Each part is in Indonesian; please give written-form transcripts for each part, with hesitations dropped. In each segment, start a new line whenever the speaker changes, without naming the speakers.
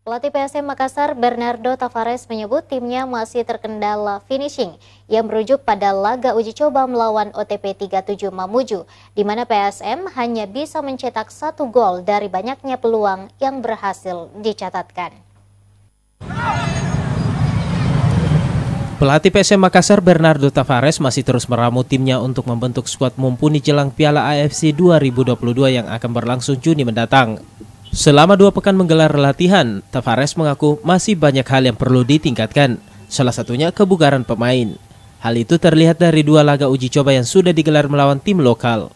Pelatih PSM Makassar Bernardo Tavares menyebut timnya masih terkendala finishing yang merujuk pada laga uji coba melawan OTP 37 Mamuju, di mana PSM hanya bisa mencetak 1 gol dari banyaknya peluang yang berhasil dicatatkan.
Pelatih PSM Makassar Bernardo Tavares masih terus meramu timnya untuk membentuk skuad mumpuni jelang Piala AFC 2022 yang akan berlangsung Juni mendatang. Selama 2 pekan menggelar latihan, Tavares mengaku masih banyak hal yang perlu ditingkatkan, salah satunya kebugaran pemain. Hal itu terlihat dari 2 laga uji coba yang sudah digelar melawan tim lokal.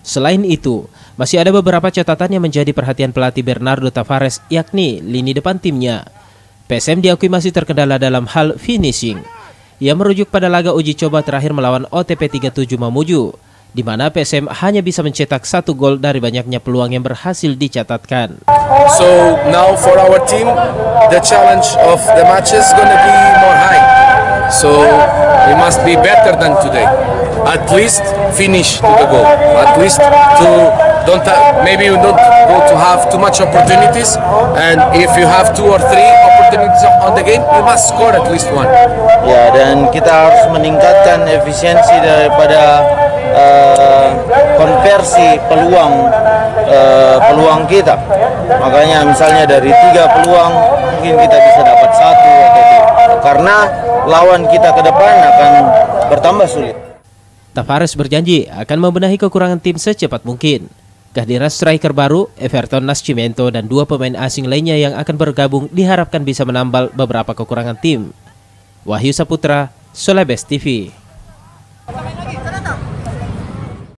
Selain itu, masih ada beberapa catatan yang menjadi perhatian pelatih Bernardo Tavares, yakni lini depan timnya. PSM diakui masih terkendala dalam hal finishing. Ia merujuk pada laga uji coba terakhir melawan OTP 37 Mamuju, di mana PSM hanya bisa mencetak 1 gol dari banyaknya peluang yang berhasil dicatatkan.
So now for our team, the challenge of the match is gonna be more high. So we must be better than today. At least finish to the goal. At least to maybe you don't go to have too much opportunities, and if you have 2 or 3 opportunities on the game, you must score at least 1.
Ya, dan kita harus meningkatkan efisiensi daripada konversi peluang kita. Makanya misalnya dari 3 peluang mungkin kita bisa dapat 1 atau 2, karena lawan kita ke depan akan bertambah sulit.
Tavares berjanji akan membenahi kekurangan tim secepat mungkin. Kehadiran striker baru, Everton Nascimento, dan 2 pemain asing lainnya yang akan bergabung diharapkan bisa menambal beberapa kekurangan tim. Wahyu Saputra, Solebes TV.